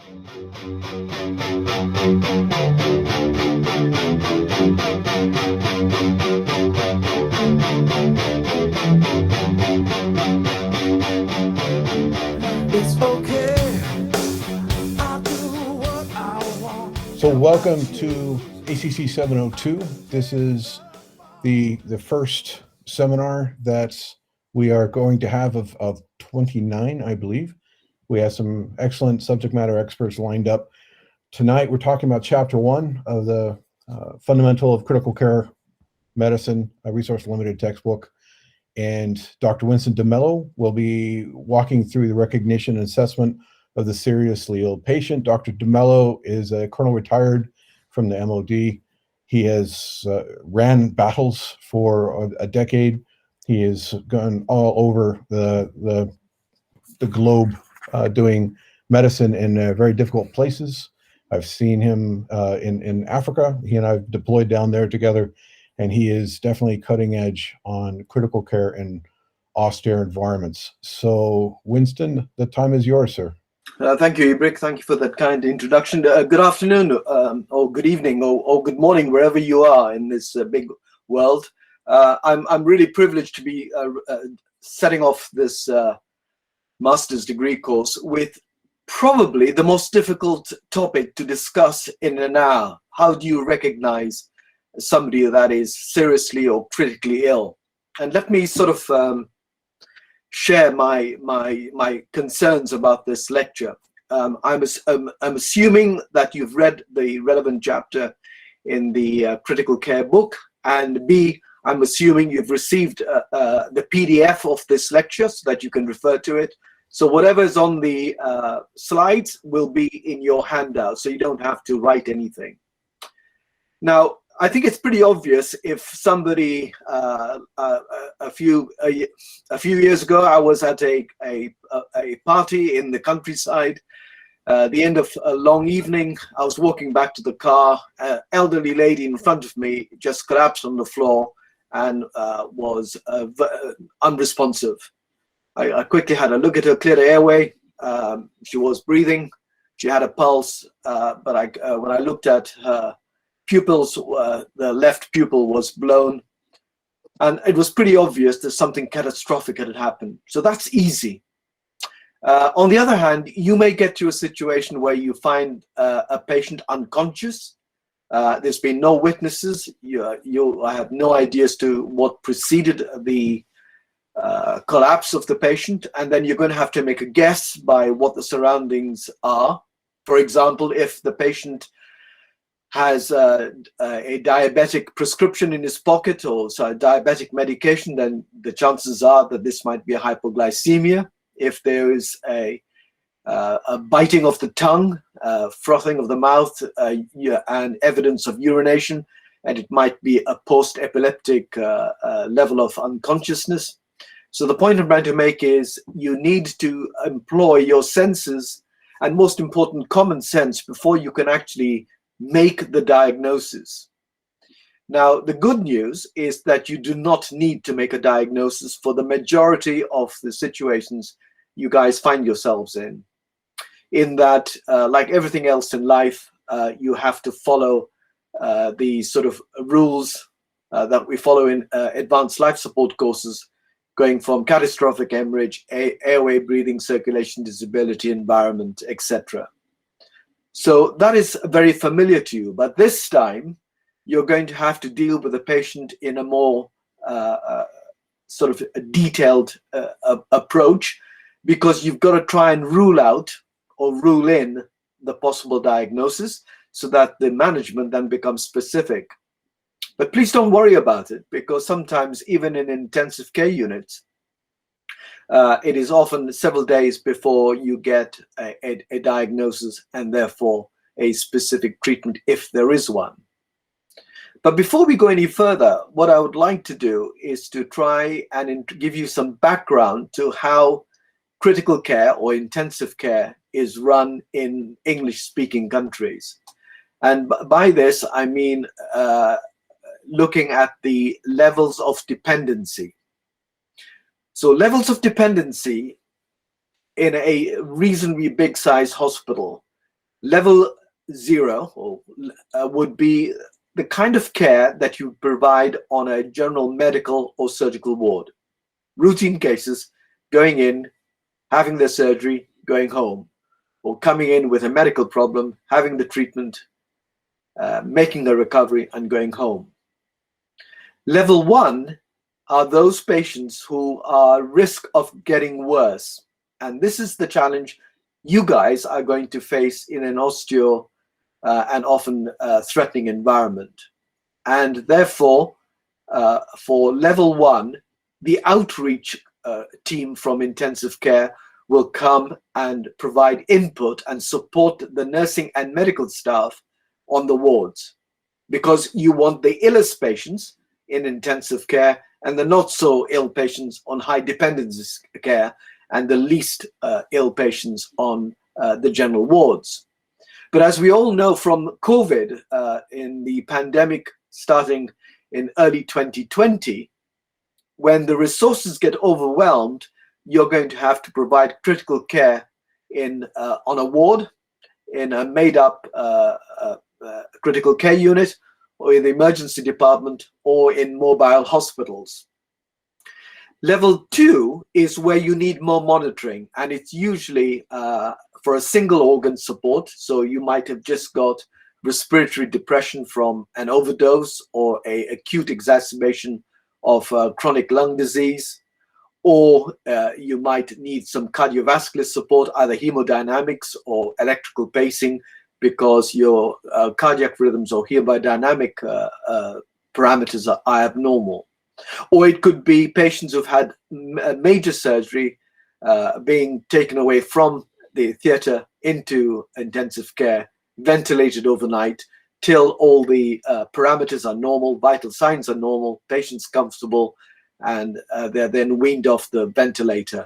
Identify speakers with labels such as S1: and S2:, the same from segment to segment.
S1: It's okay. I'll do what I want.
S2: So welcome to ACC 702. This is the first seminar that we are going to have of 29, I believe. We have some excellent subject matter experts lined up. Tonight, we're talking about Chapter 1 of the Fundamental of Critical Care Medicine, a resource limited textbook. And Dr. Winston DeMello will be walking through the recognition and assessment of the seriously ill patient. Dr. DeMello is a colonel retired from the MOD. He has ran battles for a decade. He has gone all over the globe doing medicine in very difficult places. I've seen him in Africa. He and I have deployed down there together, and he is definitely cutting edge on critical care in austere environments. So, Winston, the time is yours, sir.
S3: Thank you, Ibrick. Thank you for that kind introduction. Good afternoon, or good evening, or good morning, wherever you are in this big world. I'm really privileged to be setting off this master's degree course with probably the most difficult topic to discuss in an hour. How do you recognize somebody that is seriously or critically ill? And let me sort of share my concerns about this lecture. I'm assuming that you've read the relevant chapter in the critical care book, and B, I'm assuming you've received the PDF of this lecture so that you can refer to it. So whatever is on the slides will be in your handout, so you don't have to write anything. Now, I think it's pretty obvious if somebody a few years ago, I was at a party in the countryside. The end of a long evening, I was walking back to the car. An elderly lady in front of me just collapsed on the floor and was unresponsive. I quickly had a look at her, cleared her airway. She was breathing. She had a pulse, but when I looked at her pupils, the left pupil was blown, and it was pretty obvious that something catastrophic had happened. So that's easy. On the other hand, you may get to a situation where you find a patient unconscious. There's been no witnesses. I have no idea as to what preceded the collapse of the patient, and then you're going to have to make a guess by what the surroundings are. For example, if the patient has a diabetic prescription in his pocket, or so diabetic medication, then the chances are that this might be a hypoglycemia. If there is a biting of the tongue, frothing of the mouth, and evidence of urination, and it might be a post-epileptic level of unconsciousness. So the point I'm trying to make is you need to employ your senses and, most important, common sense before you can actually make the diagnosis. Now, the good news is that you do not need to make a diagnosis for the majority of the situations you guys find yourselves in that, like everything else in life, you have to follow the sort of rules that we follow in advanced life support courses, going from catastrophic hemorrhage, airway, breathing, circulation, disability, environment, etc. So that is very familiar to you, but this time you're going to have to deal with the patient in a more sort of a detailed approach, because you've got to try and rule out or rule in the possible diagnosis so that the management then becomes specific. But please don't worry about it, because sometimes even in intensive care units, it is often several days before you get a diagnosis and therefore a specific treatment, if there is one. But before we go any further, what I would like to do is to try and give you some background to how critical care or intensive care is run in English-speaking countries. And by this, I mean looking at the levels of dependency. So levels of dependency in a reasonably big size hospital Level 0 would be the kind of care that you provide on a general medical or surgical ward. Routine cases, going in, having their surgery, going home, or coming in with a medical problem, having the treatment, making a recovery and going home. Level 1 are those patients who are at risk of getting worse. And this is the challenge you guys are going to face in an osteo and often threatening environment. And therefore, for level 1, the outreach team from intensive care will come and provide input and support the nursing and medical staff on the wards, because you want the illest patients in intensive care and the not so ill patients on high dependency care and the least ill patients on the general wards. But as we all know from COVID, in the pandemic starting in early 2020, when the resources get overwhelmed, you're going to have to provide critical care on a ward, in a made-up critical care unit, or in the emergency department, or in mobile hospitals. Level 2 is where you need more monitoring, and it's usually for a single organ support. So you might have just got respiratory depression from an overdose or an acute exacerbation of chronic lung disease, or you might need some cardiovascular support, either hemodynamics or electrical pacing, because your cardiac rhythms or hemodynamic parameters are abnormal. Or it could be patients who've had major surgery being taken away from the theatre into intensive care, ventilated overnight till all the parameters are normal, vital signs are normal, patient's comfortable, and they're then weaned off the ventilator.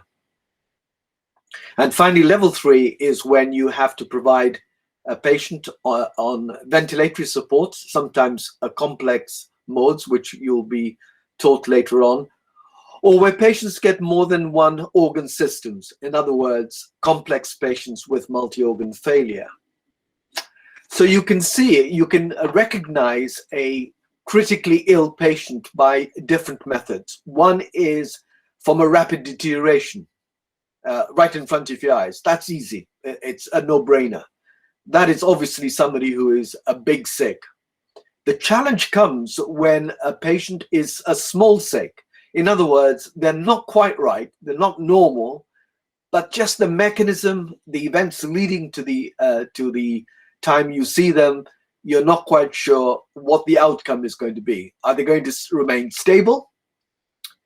S3: And finally, level 3 is when you have to provide a patient on ventilatory support, sometimes a complex modes, which you'll be taught later on, or where patients get more than one organ systems. In other words, complex patients with multi-organ failure. So you can see, you can recognize a critically ill patient by different methods. One is from a rapid deterioration, right in front of your eyes. That's easy. It's a no-brainer. That is obviously somebody who is a big sick. The challenge comes when a patient is a small sick. In other words, they're not quite right, they're not normal, but just the mechanism, the events leading to the time you see them, you're not quite sure what the outcome is going to be. Are they going to remain stable?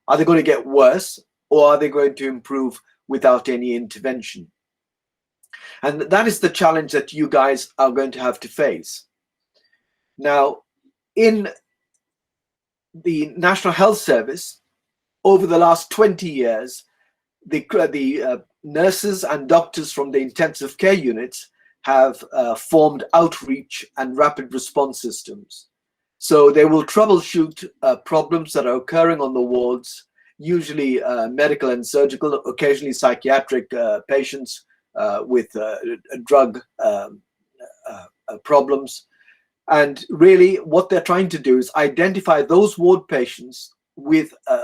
S3: Are they going to get worse? Or are they going to improve without any intervention? And that is the challenge that you guys are going to have to face. Now, in the National Health Service, over the last 20 years, the nurses and doctors from the intensive care units have formed outreach and rapid response systems. So they will troubleshoot problems that are occurring on the wards, usually medical and surgical, occasionally psychiatric patients with drug problems. And really what they're trying to do is identify those ward patients with a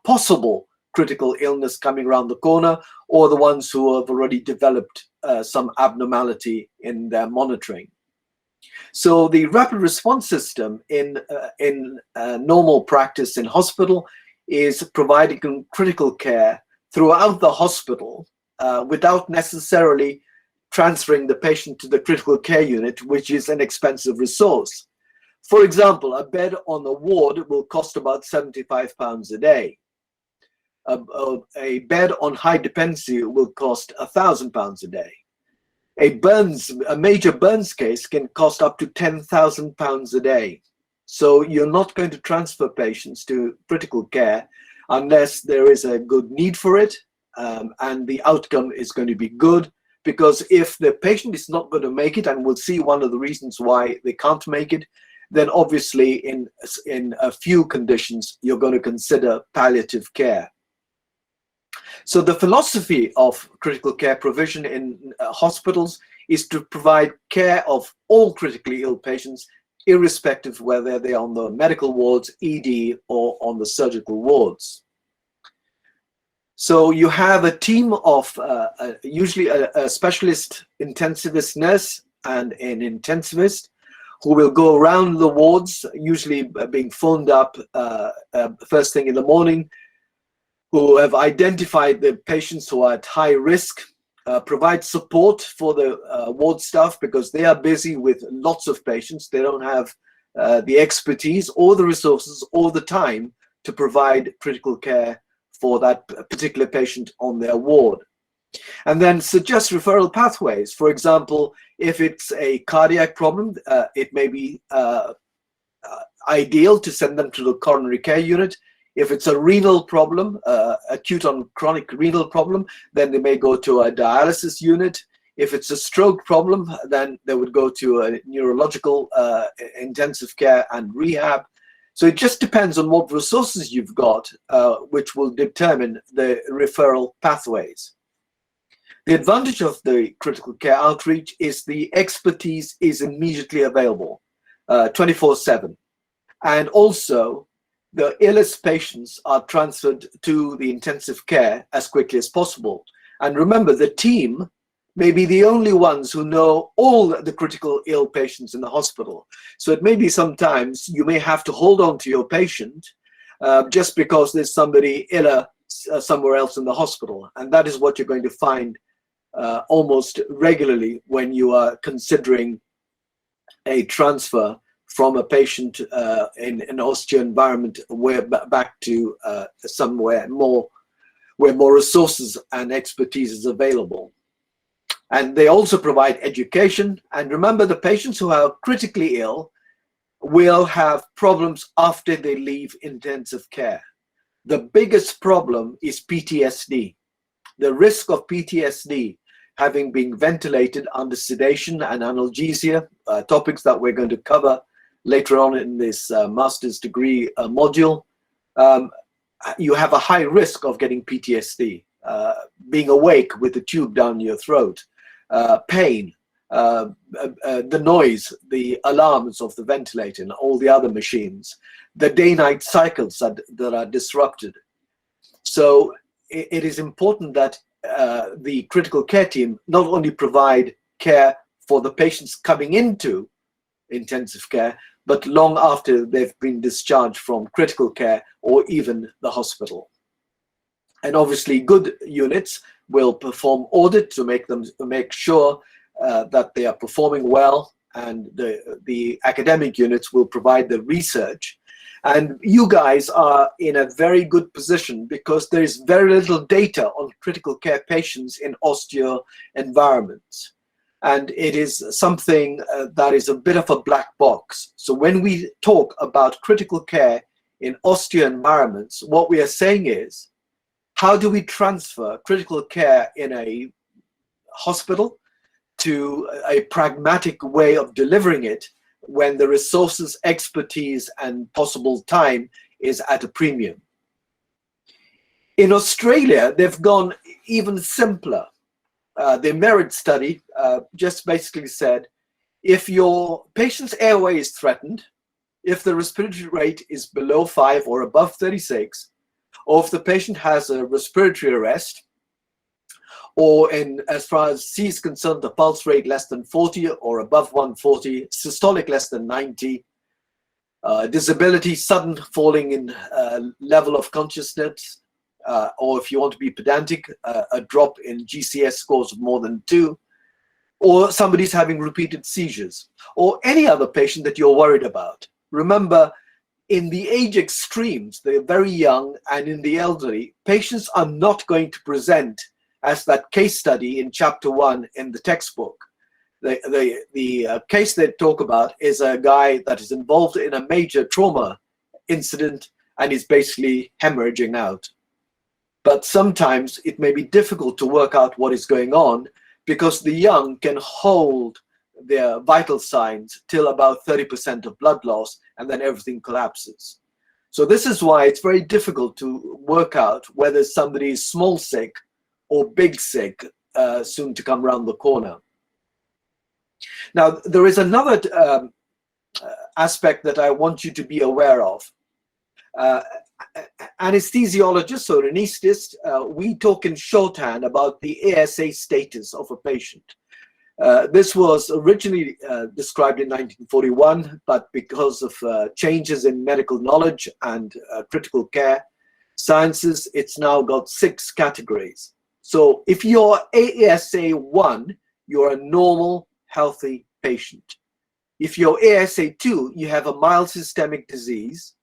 S3: possible critical illness coming around the corner, or the ones who have already developed some abnormality in their monitoring. So the rapid response system in normal practice in hospital is providing critical care throughout the hospital without necessarily transferring the patient to the critical care unit, which is an expensive resource. For example, a bed on the ward will cost about £75 a day. A bed on high dependency will cost £1,000 a day. A major burns case can cost up to £10,000 a day. So you're not going to transfer patients to critical care unless there is a good need for it, and the outcome is going to be good. Because if the patient is not going to make it, and we'll see one of the reasons why they can't make it, then obviously in a few conditions, you're going to consider palliative care. So the philosophy of critical care provision in hospitals is to provide care of all critically ill patients, irrespective whether they're on the medical wards, ED, or on the surgical wards. So you have a team of usually a specialist intensivist nurse and an intensivist who will go around the wards, usually being phoned up first thing in the morning, who have identified the patients who are at high risk, provide support for the ward staff because they are busy with lots of patients. They don't have the expertise or the resources or the time to provide critical care for that particular patient on their ward. And then suggest referral pathways. For example, if it's a cardiac problem, it may be ideal to send them to the coronary care unit. If it's a renal problem, acute on chronic renal problem, then they may go to a dialysis unit. If it's a stroke problem, then they would go to a neurological intensive care and rehab. So it just depends on what resources you've got, which will determine the referral pathways. The advantage of the critical care outreach is the expertise is immediately available, 24/7. And also, the illest patients are transferred to the intensive care as quickly as possible. And remember, the team may be the only ones who know all the critical ill patients in the hospital. So it may be sometimes you may have to hold on to your patient just because there's somebody iller somewhere else in the hospital. And that is what you're going to find almost regularly when you are considering a transfer from a patient in an austere environment back to somewhere more where more resources and expertise is available. And they also provide education. And remember, the patients who are critically ill will have problems after they leave intensive care. The biggest problem is PTSD. The risk of PTSD, having been ventilated under sedation and analgesia, topics that we're going to cover later on in this master's degree module, you have a high risk of getting PTSD, being awake with the tube down your throat, pain, the noise, the alarms of the ventilator and all the other machines, the day-night cycles that are disrupted. So it is important that the critical care team not only provide care for the patients coming into intensive care, but long after they've been discharged from critical care or even the hospital. And obviously good units will perform audit to make sure that they are performing well, and the academic units will provide the research. And you guys are in a very good position because there is very little data on critical care patients in austere environments. And it is something that is a bit of a black box. So when we talk about critical care in austere environments, what we are saying is, how do we transfer critical care in a hospital to a pragmatic way of delivering it when the resources, expertise, and possible time is at a premium? In Australia, they've gone even simpler. The Merit study just basically said, if your patient's airway is threatened, if the respiratory rate is below 5 or above 36, or if the patient has a respiratory arrest, or as far as C is concerned, the pulse rate less than 40 or above 140, systolic less than 90, disability, sudden falling in level of consciousness, or if you want to be pedantic, a drop in GCS scores of more than 2, or somebody's having repeated seizures, or any other patient that you're worried about. Remember, in the age extremes, the very young and in the elderly, patients are not going to present as that case study in chapter 1 in the textbook. The case they talk about is a guy that is involved in a major trauma incident and is basically hemorrhaging out. But sometimes it may be difficult to work out what is going on because the young can hold their vital signs till about 30% of blood loss, and then everything collapses. So this is why it's very difficult to work out whether somebody is small sick or big sick soon to come around the corner. Now, there is another aspect that I want you to be aware of. Anesthesiologists or anesthetists, we talk in shorthand about the ASA status of a patient. This was originally described in 1941, but because of changes in medical knowledge and critical care sciences, it's now got 6 categories. So if you're ASA 1, you're a normal, healthy patient. If you're ASA 2, you have a mild systemic disease,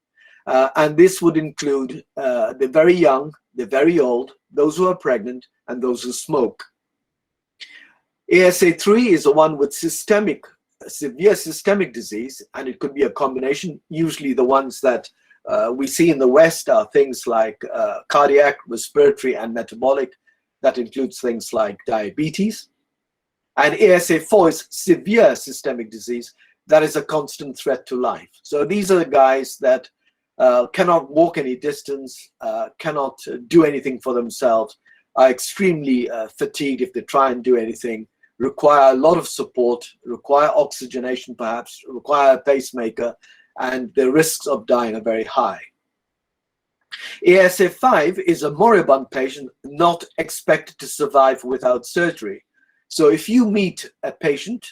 S3: and this would include the very young, the very old, those who are pregnant, and those who smoke. ASA 3 is the one with severe systemic disease, and it could be a combination. Usually the ones that we see in the West are things like cardiac, respiratory, and metabolic. That includes things like diabetes. And ASA 4 is severe systemic disease. That is a constant threat to life. So these are the guys that cannot walk any distance, cannot do anything for themselves, are extremely fatigued if they try and do anything, require a lot of support, require oxygenation perhaps, require a pacemaker, and the risks of dying are very high. ASA 5 is a moribund patient not expected to survive without surgery. So if you meet a patient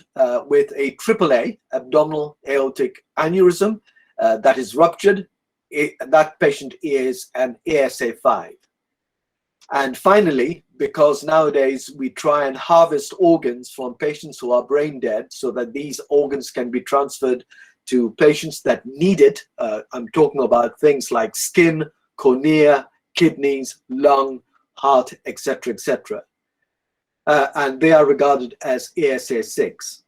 S3: with a AAA, abdominal aortic aneurysm, that is ruptured, that patient is an ASA 5. And finally, because nowadays we try and harvest organs from patients who are brain dead so that these organs can be transferred to patients that need it, I'm talking about things like skin, cornea, kidneys, lung, heart, etc., etc. And they are regarded as ASA 6.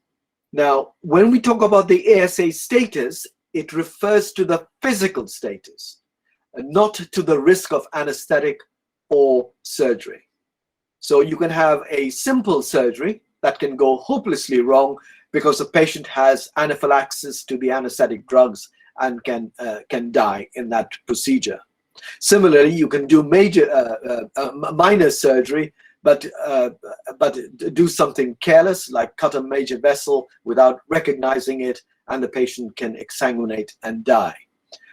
S3: Now, when we talk about the ASA status, it refers to the physical status, not to the risk of anesthetic or surgery. So you can have a simple surgery that can go hopelessly wrong because the patient has anaphylaxis to the anesthetic drugs and can die in that procedure. Similarly, you can do minor surgery, but do something careless, like cut a major vessel without recognizing it, and the patient can exsanguinate and die.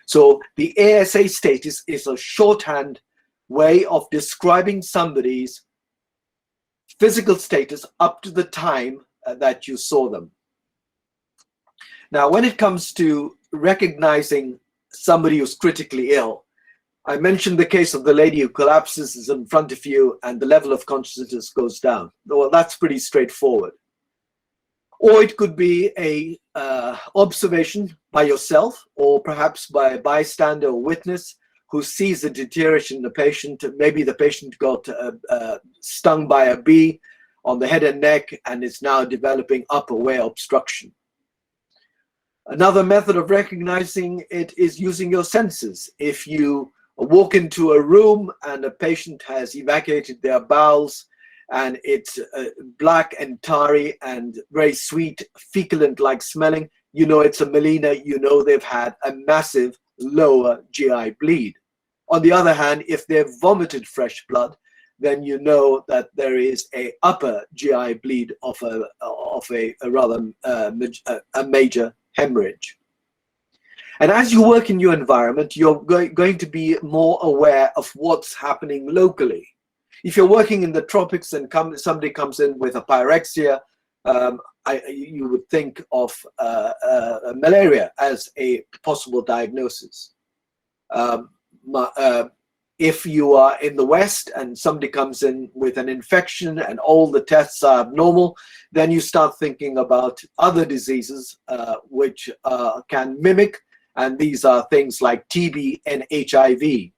S3: So the ASA status is a shorthand way of describing somebody's physical status up to the time that you saw them. Now, when it comes to recognizing somebody who's critically ill, I mentioned the case of the lady who collapses in front of you and the level of consciousness goes down. Well, that's pretty straightforward. Or it could be a observation by yourself, or perhaps by a bystander or witness who sees a deterioration in the patient. Maybe the patient got stung by a bee on the head and neck and is now developing upper way obstruction. Another method of recognizing it is using your senses. If you walk into a room and a patient has evacuated their bowels and it's black and tarry and very sweet, feculent-like smelling, you know it's a melena, you know they've had a massive lower GI bleed. On the other hand, if they've vomited fresh blood, then you know that there is a upper GI bleed of a rather major hemorrhage. And as you work in your environment, you're going to be more aware of what's happening locally. If you're working in the tropics and somebody comes in with a pyrexia, you would think of malaria as a possible diagnosis. If you are in the West and somebody comes in with an infection and all the tests are abnormal, then you start thinking about other diseases which can mimic, and these are things like TB and HIV.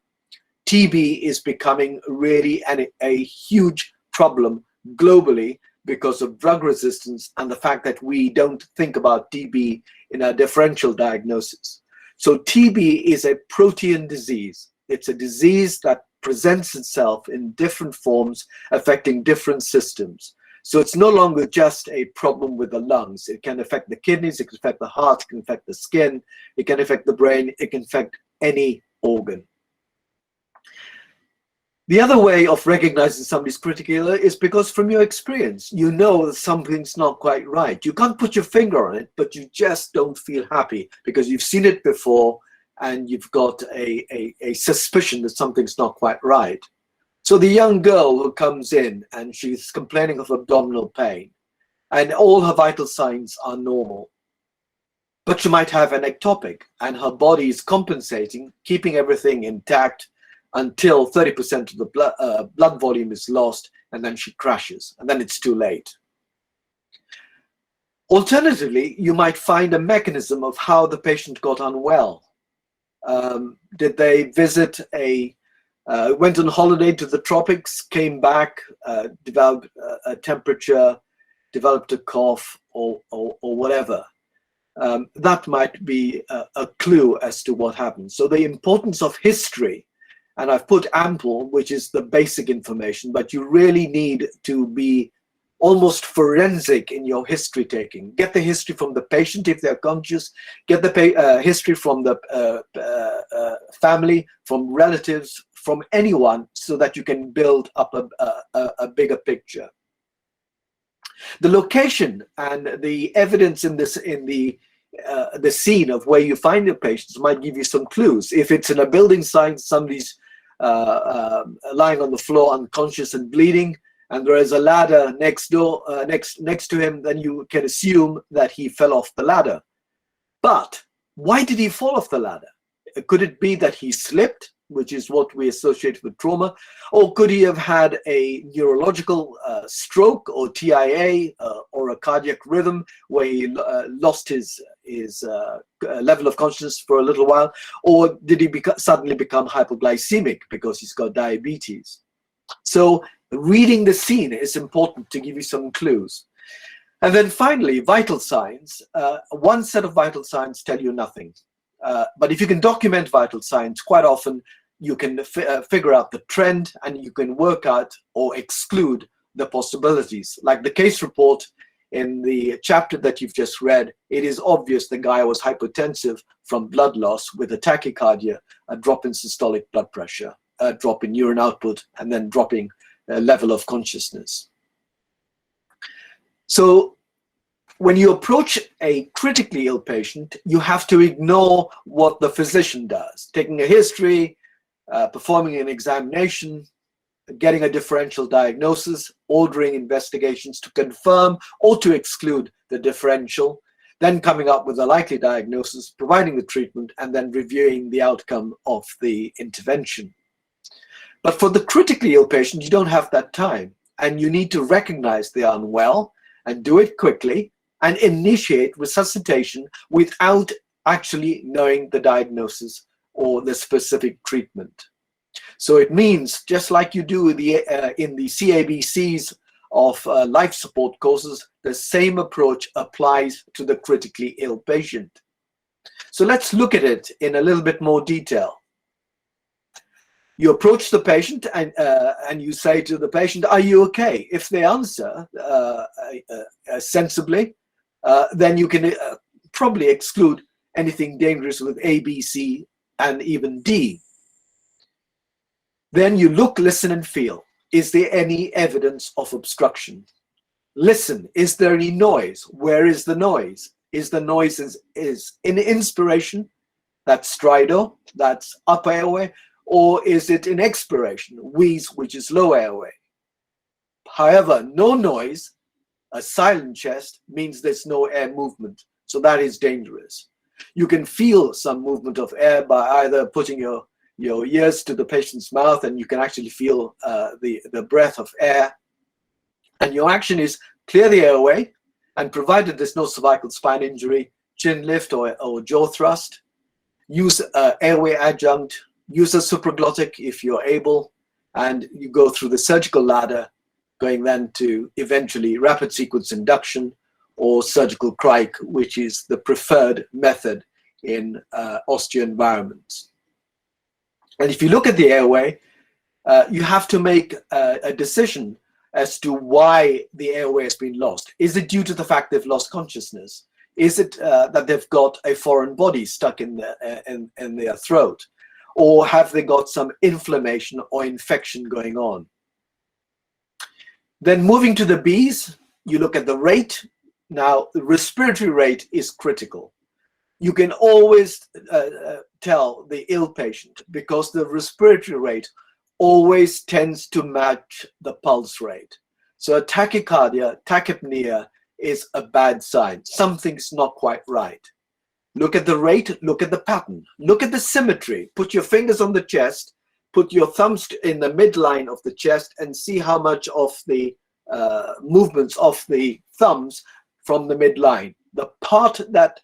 S3: TB is becoming really a huge problem globally because of drug resistance and the fact that we don't think about TB in a differential diagnosis. So TB is a protein disease. It's a disease that presents itself in different forms, affecting different systems. So it's no longer just a problem with the lungs. It can affect the kidneys, it can affect the heart, it can affect the skin, it can affect the brain, it can affect any organ. The other way of recognizing somebody's critically ill is because from your experience, you know that something's not quite right. You can't put your finger on it, but you just don't feel happy because you've seen it before and you've got a suspicion that something's not quite right. So the young girl who comes in and she's complaining of abdominal pain and all her vital signs are normal, but she might have an ectopic and her body is compensating, keeping everything intact until 30% of the blood volume is lost, and then she crashes, and then it's too late. Alternatively, you might find a mechanism of how the patient got unwell. Did they went on holiday to the tropics, came back, developed a temperature, developed a cough, or whatever? That might be a clue as to what happened. So the importance of history, and I've put ample, which is the basic information, but you really need to be almost forensic in your history taking. Get the history from the patient if they're conscious, get the history from the family, from relatives, from anyone, so that you can build up a bigger picture. The location and the evidence in the scene of where you find the patients might give you some clues. If it's in a building site, somebody's lying on the floor unconscious and bleeding, and there is a ladder next to him, then you can assume that he fell off the ladder. But why did he fall off the ladder? Could it be that he slipped, which is what we associate with trauma, or could he have had a neurological stroke or TIA or a cardiac rhythm where he lost his level of consciousness for a little while, or did he suddenly become hypoglycemic because he's got diabetes? So reading the scene is important to give you some clues. And then finally, vital signs. One set of vital signs tell you nothing. But if you can document vital signs, quite often you can figure out the trend, and you can work out or exclude the possibilities. Like the case report in the chapter that you've just read, it is obvious the guy was hypotensive from blood loss with a tachycardia, a drop in systolic blood pressure, a drop in urine output, and then dropping level of consciousness. So when you approach a critically ill patient, you have to ignore what the physician does, taking a history, performing an examination, getting a differential diagnosis, ordering investigations to confirm or to exclude the differential, then coming up with a likely diagnosis, providing the treatment, and then reviewing the outcome of the intervention. But for the critically ill patient, you don't have that time, and you need to recognize they are unwell and do it quickly and initiate resuscitation without actually knowing the diagnosis or the specific treatment. So it means, just like you do in the CABCs of life support courses, the same approach applies to the critically ill patient. So let's look at it in a little bit more detail. You approach the patient and you say to the patient, "Are you okay?" If they answer sensibly, then you can probably exclude anything dangerous with A, B, C, and even D. Then you look, listen, and feel. Is there any evidence of obstruction? Listen, is there any noise? Where is the noise? Is the noise is in inspiration, that's stridor, that's upper airway, or is it in expiration, wheeze, which is low airway? However, no noise, a silent chest, means there's no air movement, so that is dangerous. You can feel some movement of air by either putting your ears to the patient's mouth, and you can actually feel the breath of air. And your action is clear the airway, and provided there's no cervical spine injury, chin lift or jaw thrust. Use airway adjunct, use a supraglottic if you're able, and you go through the surgical ladder, going then to eventually rapid sequence induction or surgical crike, which is the preferred method in osteo environments. And if you look at the airway, you have to make a decision as to why the airway has been lost. Is it due to the fact they've lost consciousness? Is it that they've got a foreign body stuck in their throat? or have they got some inflammation or infection going on? Then moving to the B's, you look at the rate. Now, the respiratory rate is critical. You can always tell the ill patient because the respiratory rate always tends to match the pulse rate. So a tachycardia, tachypnea is a bad sign. Something's not quite right. Look at the rate, look at the pattern, look at the symmetry. Put your fingers on the chest, put your thumbs in the midline of the chest and see how much of the movements of the thumbs from the midline. The part that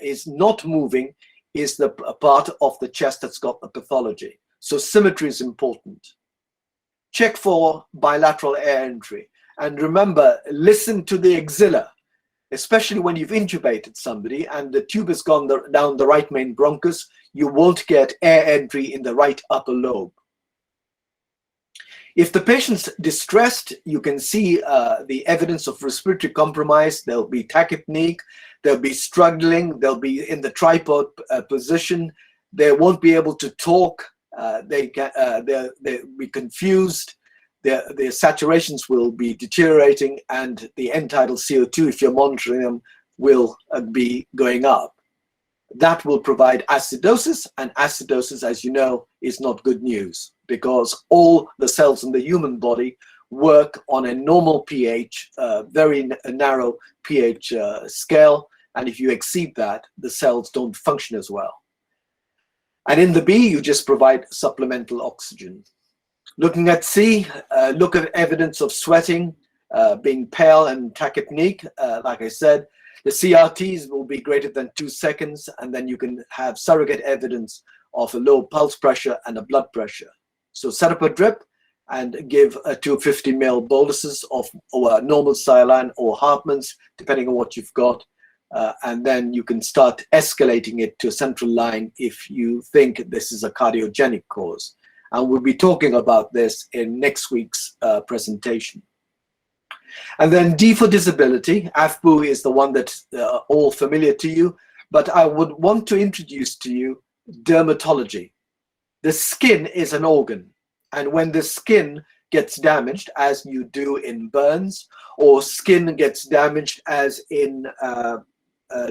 S3: is not moving is the part of the chest that's got the pathology. So symmetry is important. Check for bilateral air entry. And remember, listen to the axilla, especially when you've intubated somebody and the tube has gone down the right main bronchus, you won't get air entry in the right upper lobe. If the patient's distressed, you can see the evidence of respiratory compromise. They'll be tachypneic, they'll be struggling, they'll be in the tripod position, they won't be able to talk, they'll be confused, their saturations will be deteriorating, and the end-tidal CO2, if you're monitoring them, will be going up. That will provide acidosis, and acidosis, as you know, is not good news because all the cells in the human body work on a normal pH, very narrow pH scale, and if you exceed that, the cells don't function as well. And in the B, you just provide supplemental oxygen. Looking at C, look at evidence of sweating, being pale and tachypneic, like I said. The CRTs will be greater than 2 seconds, and then you can have surrogate evidence of a low pulse pressure and a blood pressure. So set up a drip and give 250 ml boluses of normal saline or Hartmann's, depending on what you've got. And then you can start escalating it to a central line if you think this is a cardiogenic cause. And we'll be talking about this in next week's presentation. And then D for disability. AFBU is the one that's all familiar to you, but I would want to introduce to you dermatology. The skin is an organ, and when the skin gets damaged, as you do in burns, or skin gets damaged as in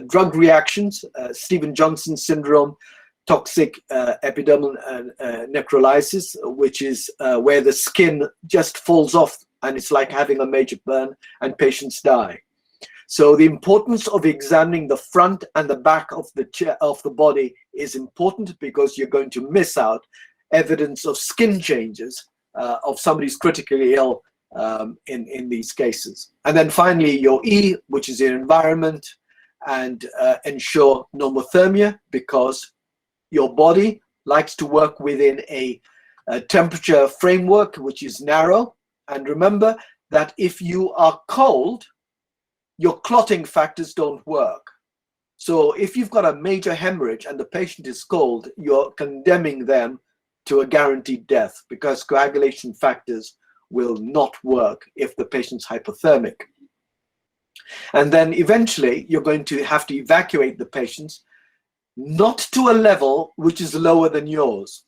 S3: drug reactions, Stevens-Johnson syndrome, toxic epidermal necrolysis, which is where the skin just falls off and it's like having a major burn and patients die. So the importance of examining the front and the back of the body is important because you're going to miss out evidence of skin changes of somebody who's critically ill in these cases. And then finally your E, which is your environment, and ensure normothermia because your body likes to work within a temperature framework which is narrow. And remember that if you are cold, your clotting factors don't work. So if you've got a major hemorrhage and the patient is cold, you're condemning them to a guaranteed death because coagulation factors will not work if the patient's hypothermic. And then eventually you're going to have to evacuate the patients not to a level which is lower than yours.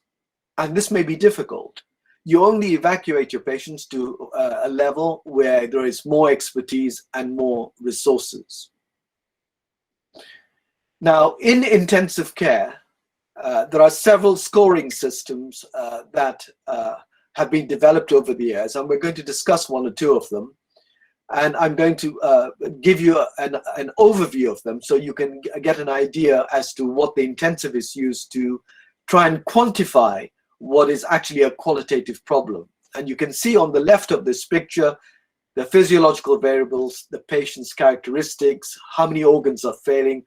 S3: And this may be difficult. You only evacuate your patients to a level where there is more expertise and more resources. Now, in intensive care, there are several scoring systems that have been developed over the years, and we're going to discuss one or two of them. And I'm going to give you an overview of them so you can get an idea as to what the intensivists use to try and quantify what is actually a qualitative problem. And you can see on the left of this picture the physiological variables, the patient's characteristics, how many organs are failing,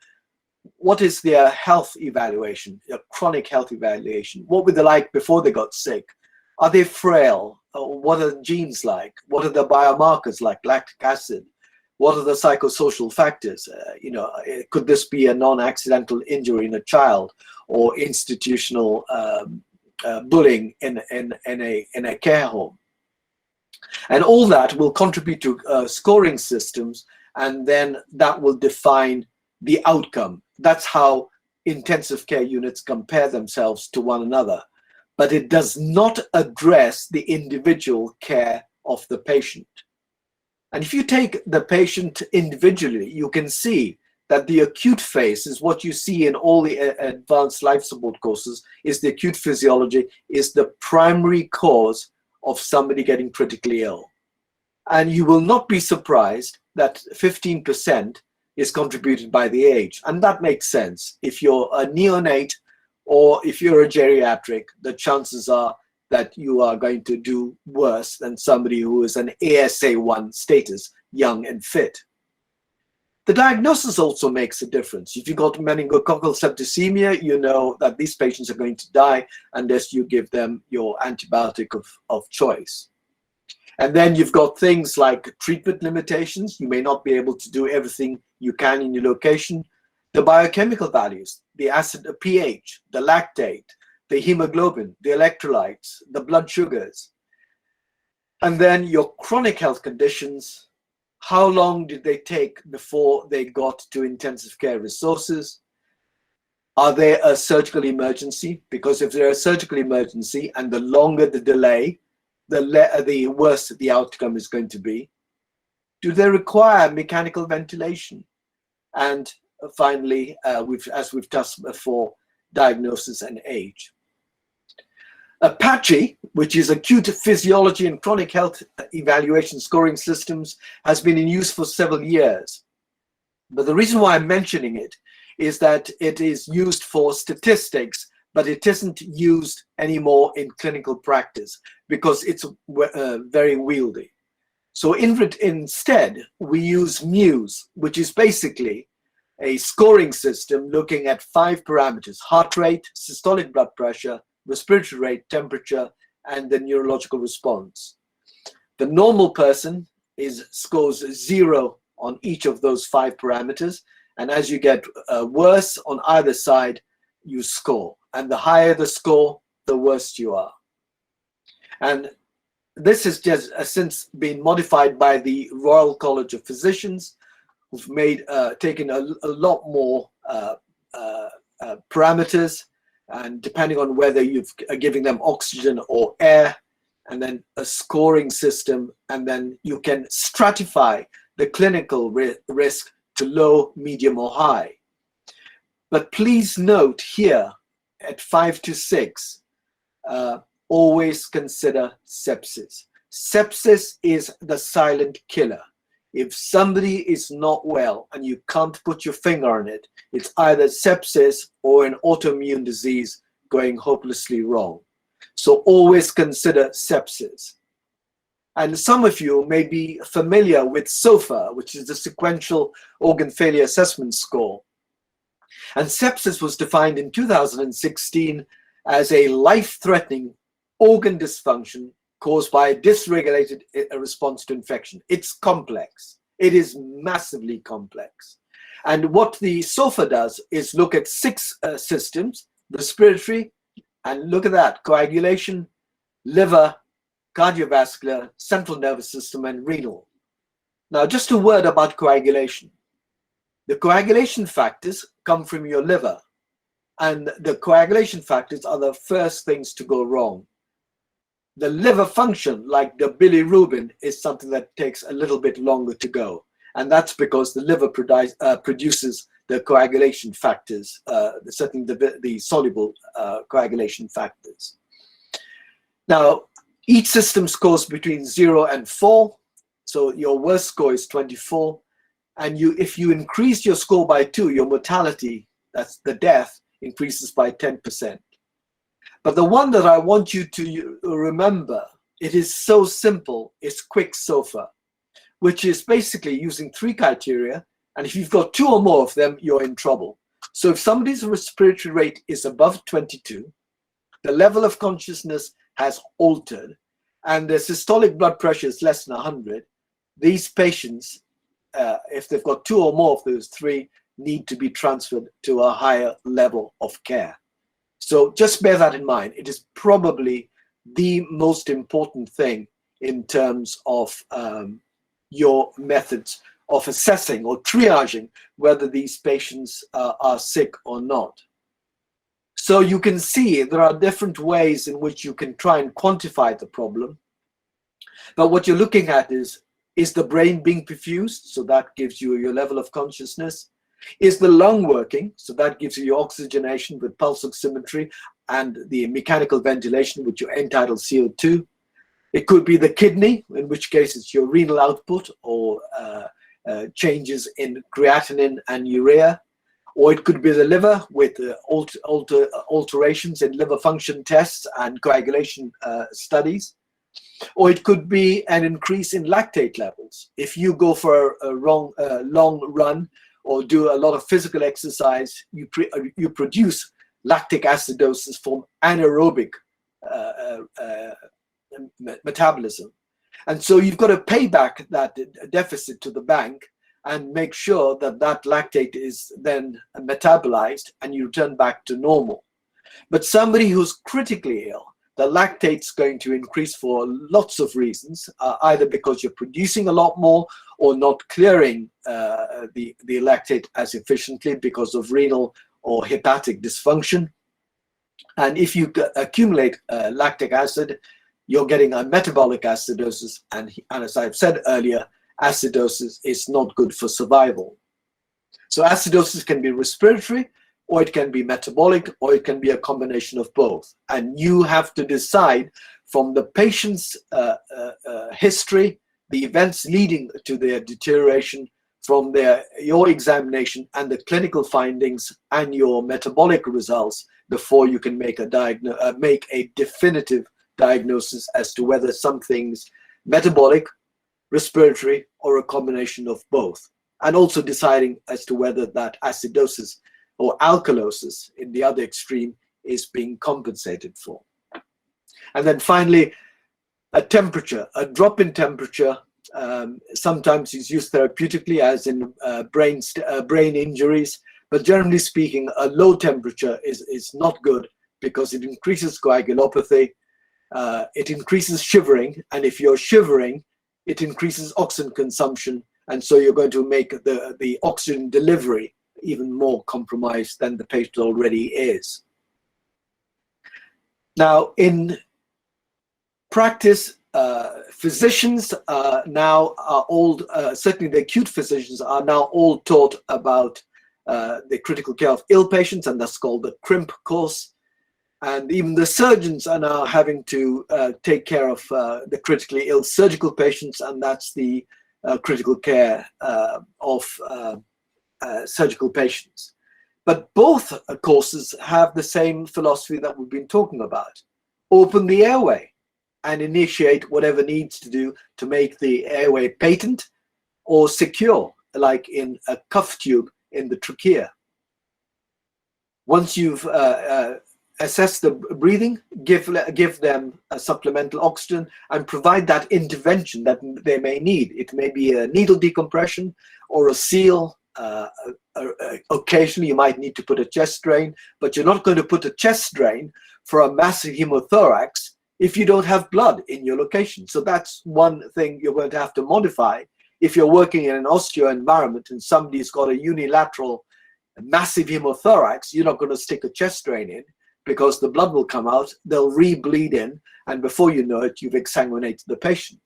S3: what is their health evaluation, their chronic health evaluation, what were they like before they got sick, are they frail, what are the genes like, what are the biomarkers like lactic acid, what are the psychosocial factors, could this be a non-accidental injury in a child or institutional bullying in a care home. And all that will contribute to scoring systems, and then that will define the outcome. That's how intensive care units compare themselves to one another, but it does not address the individual care of the patient. And if you take the patient individually, you can see that the acute phase is what you see in all the advanced life support courses, is the acute physiology, is the primary cause of somebody getting critically ill. And you will not be surprised that 15% is contributed by the age. And that makes sense. If you're a neonate or if you're a geriatric, the chances are that you are going to do worse than somebody who is an ASA1 status, young and fit. The diagnosis also makes a difference. If you've got meningococcal septicemia, you know that these patients are going to die unless you give them your antibiotic of choice. And then you've got things like treatment limitations. You may not be able to do everything you can in your location. The biochemical values, the acid, the pH, the lactate, the hemoglobin, the electrolytes, the blood sugars. And then your chronic health conditions. How long did they take before they got to intensive care resources? Are they a surgical emergency? Because if they're a surgical emergency and the longer the delay, the worse the outcome is going to be. Do they require mechanical ventilation? And finally, as we've touched before, diagnosis and age. APACHE, which is Acute Physiology and Chronic Health Evaluation Scoring Systems, has been in use for several years. But the reason why I'm mentioning it is that it is used for statistics, but it isn't used anymore in clinical practice because it's very wieldy. So instead, we use MUSE, which is basically a scoring system looking at 5 parameters: heart rate, systolic blood pressure, respiratory rate, temperature, and the neurological response. The normal person scores 0 on each of those 5 parameters, and as you get worse on either side, you score. And the higher the score, the worse you are. And this has just since been modified by the Royal College of Physicians, who've taken a lot more parameters, and depending on whether you're giving them oxygen or air, and then a scoring system, and then you can stratify the clinical risk to low, medium, or high. But please note here at 5 to 6, always consider sepsis. Sepsis is the silent killer. If somebody is not well and you can't put your finger on it, it's either sepsis or an autoimmune disease going hopelessly wrong. So always consider sepsis. And some of you may be familiar with SOFA, which is the Sequential Organ Failure Assessment Score. And sepsis was defined in 2016 as a life-threatening organ dysfunction caused by a dysregulated response to infection. It's complex. It is massively complex. And what the SOFA does is look at 6 systems: respiratory, and look at that, coagulation, liver, cardiovascular, central nervous system, and renal. Now, just a word about coagulation. The coagulation factors come from your liver, and the coagulation factors are the first things to go wrong. The liver function, like the bilirubin, is something that takes a little bit longer to go. And that's because the liver produces the coagulation factors, certainly the soluble coagulation factors. Now, each system scores between 0 and 4. So your worst score is 24. And if you increase your score by 2, your mortality, that's the death, increases by 10%. But the one that I want you to remember, it is so simple, it's quick SOFA, which is basically using 3 criteria. And if you've got 2 or more of them, you're in trouble. So if somebody's respiratory rate is above 22, the level of consciousness has altered, and the systolic blood pressure is less than 100, these patients, if they've got 2 or more of those 3, need to be transferred to a higher level of care. So just bear that in mind. It is probably the most important thing in terms of your methods of assessing or triaging whether these patients are sick or not. So you can see there are different ways in which you can try and quantify the problem. But what you're looking at is the brain being perfused? So that gives you your level of consciousness. Is the lung working? So that gives you your oxygenation with pulse oximetry and the mechanical ventilation, which you entitle CO2. It could be the kidney, in which case it's your renal output or changes in creatinine and urea. Or it could be the liver with alterations in liver function tests and coagulation studies. Or it could be an increase in lactate levels. If you go for a long run or do a lot of physical exercise, you produce lactic acidosis from anaerobic metabolism. And so you've got to pay back that deficit to the bank and make sure that that lactate is then metabolized and you return back to normal. But somebody who's critically ill, the lactate's going to increase for lots of reasons, either because you're producing a lot more or not clearing the lactate as efficiently because of renal or hepatic dysfunction. And if you accumulate lactic acid, you're getting a metabolic acidosis. And as I've said earlier, acidosis is not good for survival. So acidosis can be respiratory, or it can be metabolic, or it can be a combination of both. And you have to decide from the patient's history, the events leading to their deterioration, from your examination and the clinical findings and your metabolic results before you can make a definitive diagnosis as to whether something's metabolic, respiratory, or a combination of both. And also deciding as to whether that acidosis or alkalosis in the other extreme is being compensated for. And then finally, a temperature, a drop in temperature, sometimes is used therapeutically, as in brain injuries, but generally speaking, a low temperature is not good because it increases coagulopathy, it increases shivering, and if you're shivering, it increases oxygen consumption, and so you're going to make the oxygen delivery even more compromised than the patient already is. Now, in practice, physicians now are all, certainly the acute physicians are now all taught about the critical care of ill patients, and that's called the CRIMP course. And even the surgeons are now having to take care of the critically ill surgical patients, and that's the critical care of surgical patients. But both courses have the same philosophy that we've been talking about. Open the airway and initiate whatever needs to do to make the airway patent or secure, like in a cuff tube in the trachea. Once you've assessed the breathing, give them a supplemental oxygen and provide that intervention that they may need. It may be a needle decompression or a seal. Occasionally you might need to put a chest drain, but you're not going to put a chest drain for a massive hemothorax if you don't have blood in your location. So that's one thing you're going to have to modify. If you're working in an osteo environment and somebody's got a unilateral massive hemothorax, you're not going to stick a chest drain in because the blood will come out, they'll re-bleed in, and before you know it, you've exsanguinated the patient.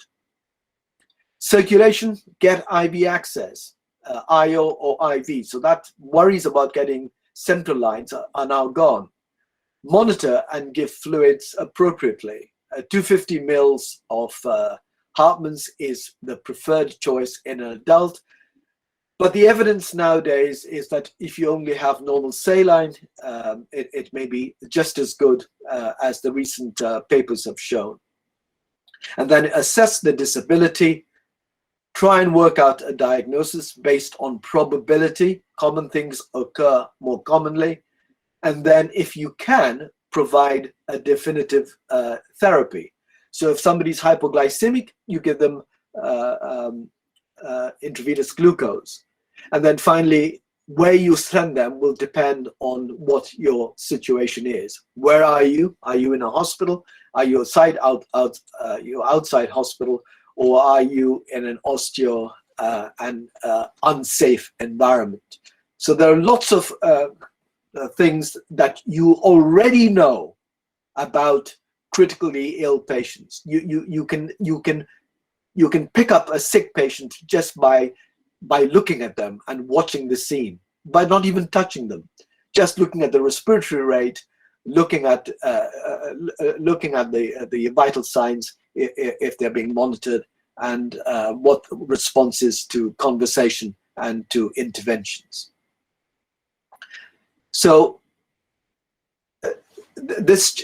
S3: Circulation, get IV access, IO or IV. So that worries about getting central lines are now gone. Monitor and give fluids appropriately. 250 mils of Hartmann's is the preferred choice in an adult. But the evidence nowadays is that if you only have normal saline, it may be just as good as the recent papers have shown. And then assess the disability. Try and work out a diagnosis based on probability. Common things occur more commonly. And then if you can, provide a definitive therapy. So if somebody's hypoglycemic, you give them intravenous glucose. And then finally, where you send them will depend on what your situation is. Where are you? Are you in a hospital? Are you outside hospital? Or are you in an osteo and unsafe environment? So there are lots of things that you already know about critically ill patients. You can pick up a sick patient just by looking at them and watching the scene, by not even touching them, just looking at the respiratory rate, looking at the vital signs if they're being monitored, and what responses to conversation and to interventions. So this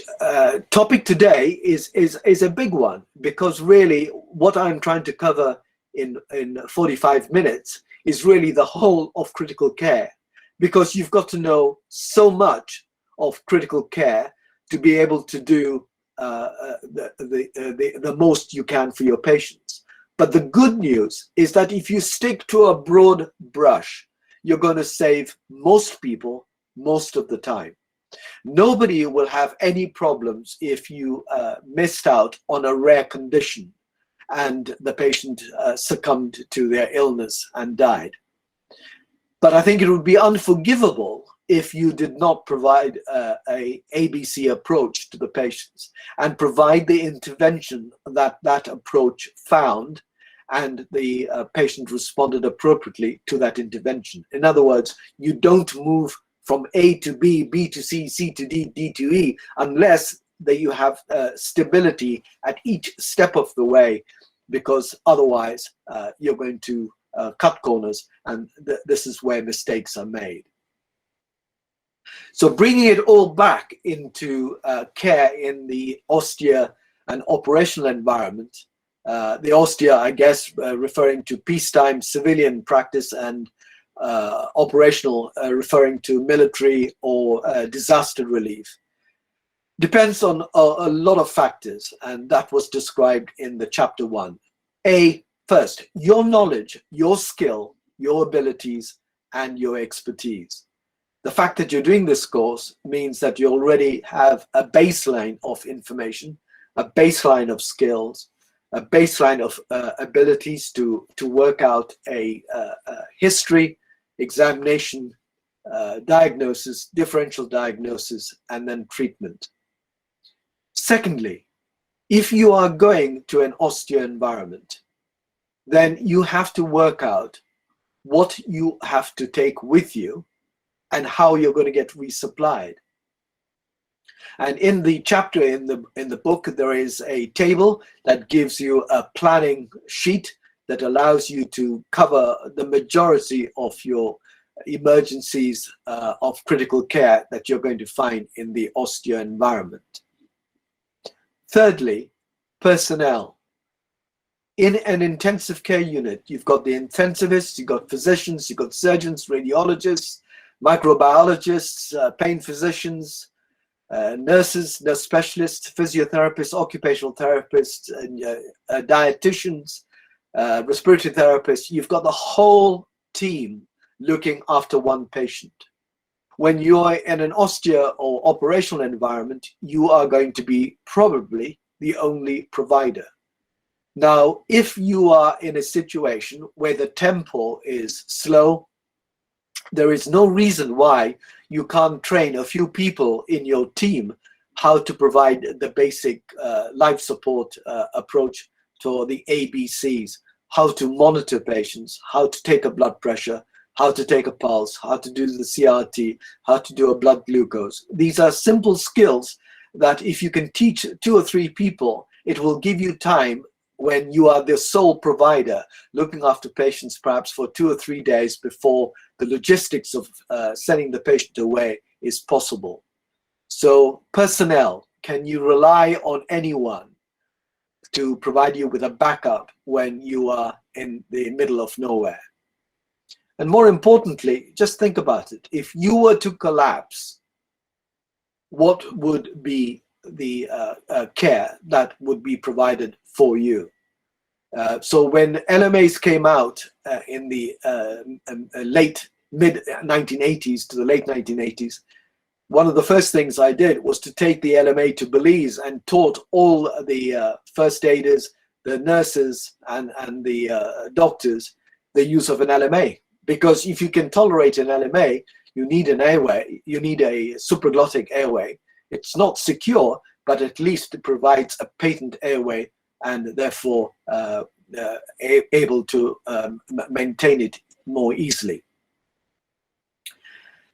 S3: topic today is a big one, because really what I'm trying to cover in 45 minutes is really the whole of critical care, because you've got to know so much of critical care to be able to do the most you can for your patients. But the good news is that if you stick to a broad brush, you're going to save most people most of the time. Nobody will have any problems if you missed out on a rare condition and the patient succumbed to their illness and died. But I think it would be unforgivable if you did not provide a ABC approach to the patients and provide the intervention that that approach found, and the patient responded appropriately to that intervention. In other words, you don't move from A to B, B to C, C to D, D to E, unless that you have stability at each step of the way, because otherwise you're going to cut corners, and this is where mistakes are made. So bringing it all back into care in the austere and operational environment, the austere, I guess, referring to peacetime civilian practice, and operational referring to military or disaster relief, depends on a lot of factors, and that was described in the chapter 1. First, your knowledge, your skill, your abilities, and your expertise. The fact that you're doing this course means that you already have a baseline of information, a baseline of skills, a baseline of abilities to work out a history, examination, diagnosis, differential diagnosis, and then treatment. Secondly, if you are going to an austere environment, then you have to work out what you have to take with you and how you're going to get resupplied. And in the chapter in the book, there is a table that gives you a planning sheet that allows you to cover the majority of your emergencies of critical care that you're going to find in the austere environment. Thirdly, personnel. In an intensive care unit, you've got the intensivists, you've got physicians, you've got surgeons, radiologists, microbiologists, pain physicians, nurses, nurse specialists, physiotherapists, occupational therapists, dietitians, respiratory therapists. You've got the whole team looking after one patient. When you're in an austere or operational environment, you are going to be probably the only provider. Now, if you are in a situation where the tempo is slow, there is no reason why you can't train a few people in your team how to provide the basic life support approach to the ABCs, how to monitor patients, how to take a blood pressure, how to take a pulse, how to do the CRT, how to do a blood glucose. These are simple skills that if you can teach 2 or 3 people, it will give you time when you are the sole provider looking after patients perhaps for 2 or 3 days before the logistics of sending the patient away is possible. So personnel, can you rely on anyone to provide you with a backup when you are in the middle of nowhere? And more importantly, just think about it. If you were to collapse, what would be the care that would be provided for you? So when LMAs came out in the mid-1980s to the late 1980s, one of the first things I did was to take the LMA to Belize and taught all the first aiders, the nurses, and the doctors the use of an LMA. Because if you can tolerate an LMA, you need an airway, you need a supraglottic airway. It's not secure, but at least it provides a patent airway and therefore able to maintain it more easily.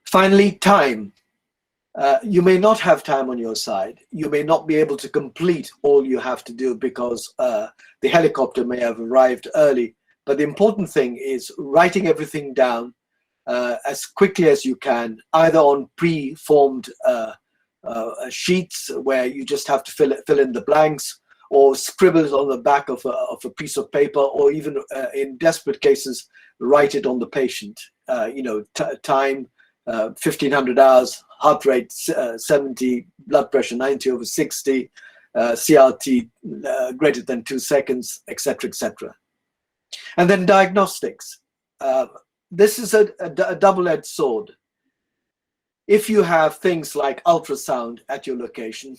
S3: Finally, time. You may not have time on your side. You may not be able to complete all you have to do because the helicopter may have arrived early. But the important thing is writing everything down as quickly as you can, either on pre-formed sheets where you just have to fill in the blanks, or scribble it on the back of a piece of paper, or even in desperate cases, write it on the patient. Time, 1500 hours, heart rate 70, blood pressure 90/60, CRT greater than 2 seconds, etc., etc. And then diagnostics. This is a double-edged sword. If you have things like ultrasound at your location,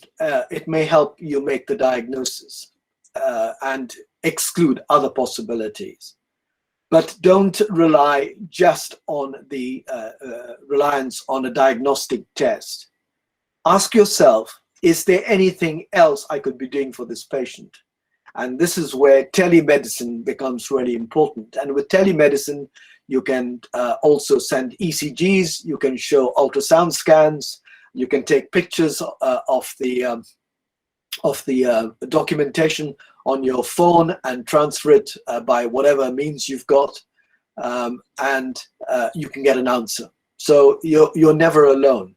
S3: it may help you make the diagnosis and exclude other possibilities. But don't rely just on the reliance on a diagnostic test. Ask yourself, is there anything else I could be doing for this patient? And this is where telemedicine becomes really important. And with telemedicine, you can also send ECGs, you can show ultrasound scans, you can take pictures of the documentation on your phone and transfer it by whatever means you've got, and you can get an answer. So you're never alone.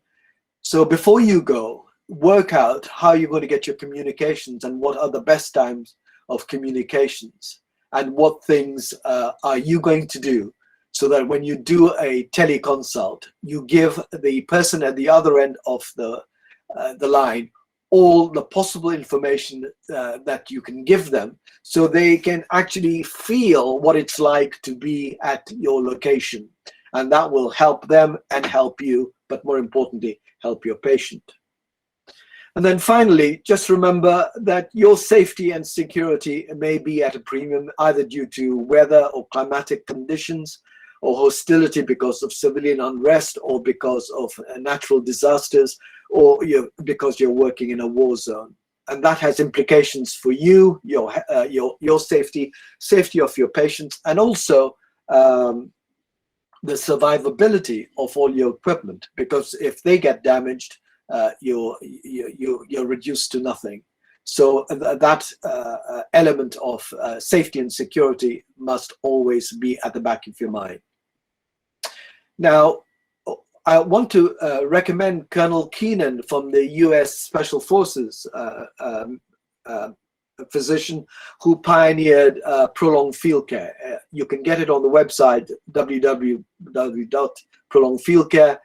S3: So before you go, work out how you're going to get your communications and what are the best times of communications, and what things are you going to do so that when you do a teleconsult, you give the person at the other end of the line all the possible information that you can give them, so they can actually feel what it's like to be at your location. And that will help them and help you, but more importantly, help your patient. And then finally, just remember that your safety and security may be at a premium, either due to weather or climatic conditions, or hostility because of civilian unrest, or because of natural disasters, or because you're working in a war zone. And that has implications for you, your safety of your patients, and also the survivability of all your equipment, because if they get damaged, you're reduced to nothing. So that element of safety and security must always be at the back of your mind. Now, I want to recommend Colonel Keenan from the US Special Forces, a physician who pioneered prolonged field care. You can get it on the website www.prolongedfieldcare.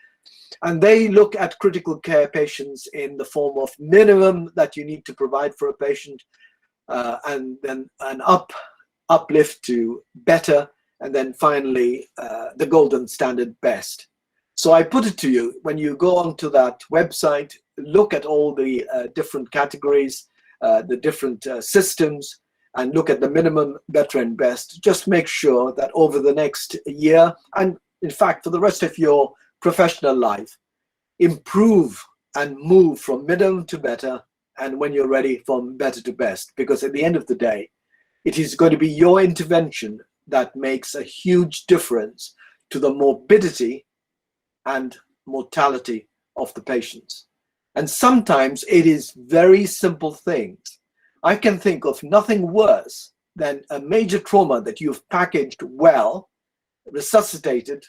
S3: And they look at critical care patients in the form of minimum that you need to provide for a patient, and then an uplift to better, and then finally the golden standard best. So I put it to you, when you go onto that website, look at all the different categories, the different systems, and look at the minimum, better, and best. Just make sure that over the next year, and in fact for the rest of your professional life, improve and move from minimum to better, and when you're ready, from better to best. Because at the end of the day, it is going to be your intervention that makes a huge difference to the morbidity and mortality of the patients. And sometimes it is very simple things. I can think of nothing worse than a major trauma that you've packaged well, resuscitated,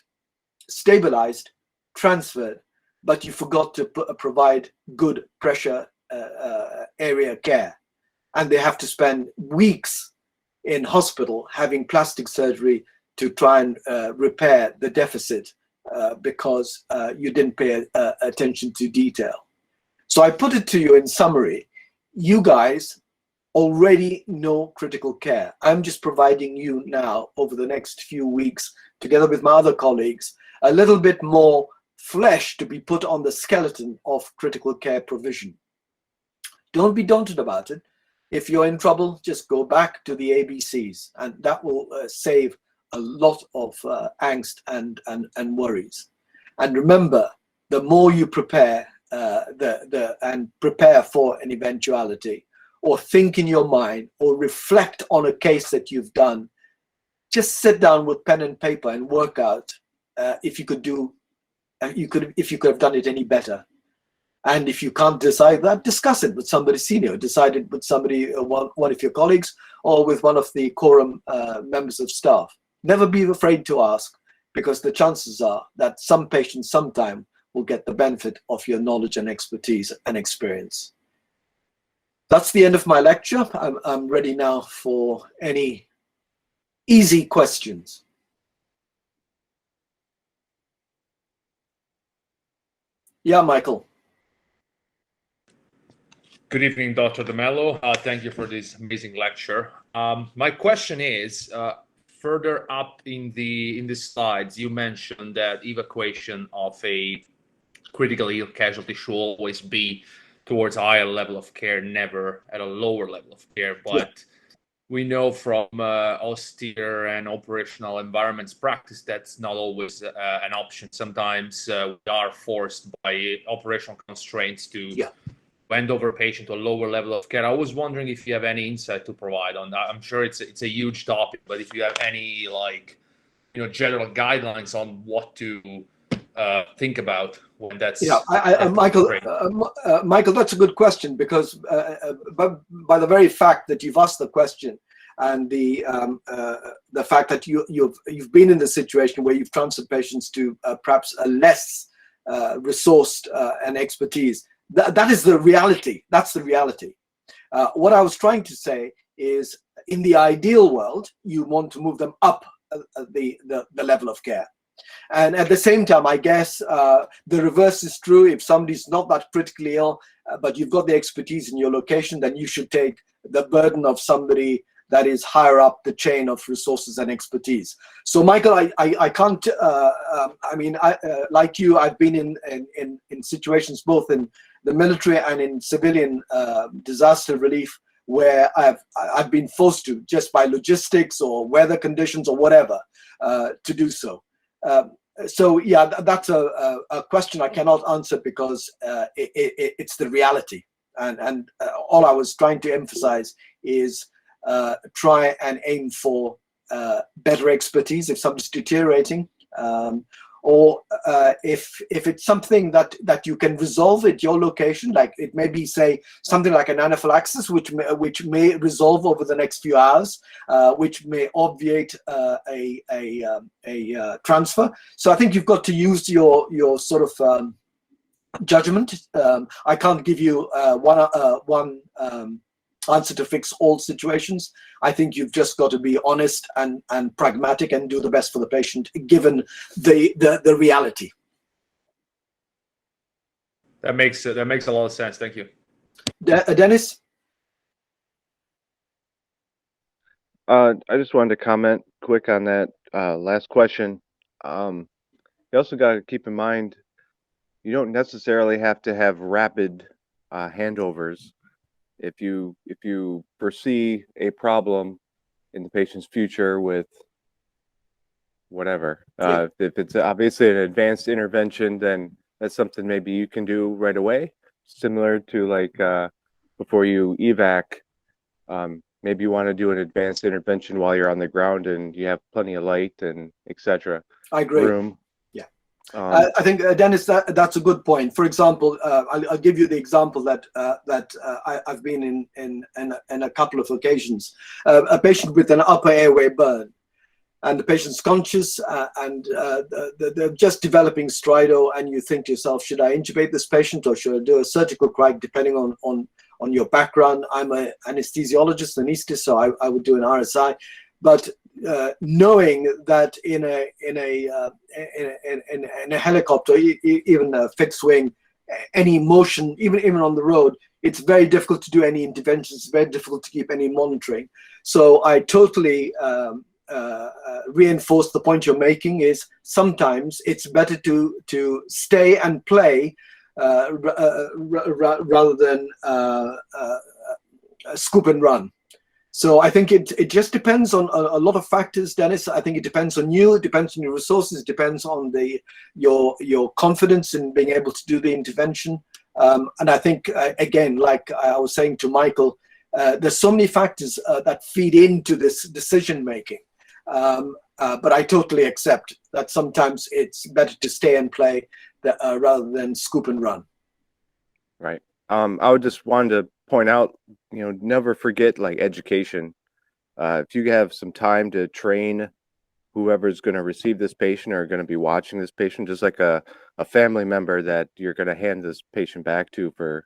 S3: stabilized, transferred, but you forgot to provide good pressure area care. And they have to spend weeks in hospital having plastic surgery to try and repair the deficit because you didn't pay attention to detail. So I put it to you in summary, you guys already know critical care. I'm just providing you now, over the next few weeks, together with my other colleagues, a little bit more flesh to be put on the skeleton of critical care provision. Don't be daunted about it. If you're in trouble, just go back to the ABCs, and that will save a lot of angst and worries. And remember, the more you prepare and prepare for an eventuality, or think in your mind, or reflect on a case that you've done, just sit down with pen and paper and work out if you could have done it any better. And if you can't decide that, discuss it with somebody senior, decide it with somebody, one of your colleagues, or with one of the COROM members of staff. Never be afraid to ask, because the chances are that some patients sometime will get the benefit of your knowledge and expertise and experience. That's the end of my lecture. I'm ready now for any easy questions. Yeah, Michael.
S4: Good evening, Dr. De Mello. Thank you for this amazing lecture. My question is, further up in the slides, you mentioned that evacuation of a critically ill casualty should always be towards a higher level of care, never at a lower level of care. But we know from austere and operational environments practice that's not always an option. Sometimes we are forced by operational constraints to hand over a patient to a lower level of care. I was wondering if you have any insight to provide on that. I'm sure it's a huge topic, but if you have any general guidelines on what to think about when that's
S3: Michael, that's a good question, because by the very fact that you've asked the question, and the fact that you've been in the situation where you've transferred patients to perhaps a less resourced and expertise, that is the reality. That's the reality. What I was trying to say is, in the ideal world, you want to move them up the level of care. And at the same time, I guess the reverse is true. If somebody's not that critically ill, but you've got the expertise in your location, then you should take the burden of somebody that is higher up the chain of resources and expertise. So, Michael, I can't. Like you, I've been in situations both in the military and in civilian disaster relief where I've been forced to, just by logistics or weather conditions or whatever, to do so. So yeah, that's a question I cannot answer, because it's the reality. And all I was trying to emphasize is try and aim for better expertise if somebody's deteriorating, or if it's something that you can resolve at your location, like it may be, say, something like an anaphylaxis, which may resolve over the next few hours, which may obviate a transfer. So I think you've got to use your sort of judgment. I can't give you one answer to fix all situations. I think you've just got to be honest and pragmatic and do the best for the patient, given the reality.
S4: That makes a lot of sense. Thank you.
S3: Dennis?
S5: I just wanted to comment quick on that last question. You also got to keep in mind, you don't necessarily have to have rapid handovers. If you foresee a problem in the patient's future with whatever, if it's obviously an advanced intervention, then that's something maybe you can do right away, similar to like before you evac. Maybe you want to do an advanced intervention while you're on the ground and you have plenty of light and etc.
S3: I agree.
S5: Room.
S3: I think, Dennis, that's a good point. For example, I'll give you the example that I've been in a couple of occasions. A patient with an upper airway burn, and the patient's conscious, and they're just developing stridor, and you think to yourself, should I intubate this patient or should I do a surgical cric, depending on your background? I'm an anesthesiologist, anesthetist, so I would do an RSI. But knowing that in a helicopter, even a fixed wing, any motion, even on the road, it's very difficult to do any interventions. It's very difficult to keep any monitoring. So I totally reinforce the point you're making. Is sometimes it's better to stay and play rather than scoop and run. So I think it just depends on a lot of factors, Dennis. I think it depends on you, it depends on your resources, it depends on your confidence in being able to do the intervention. And I think, again, like I was saying to Michael, there's so many factors that feed into this decision making. But I totally accept that sometimes it's better to stay and play rather than scoop and run.
S5: Right. I would just wanted to point out, never forget like education. If you have some time to train whoever's going to receive this patient or going to be watching this patient, just like a family member that you're going to hand this patient back to for,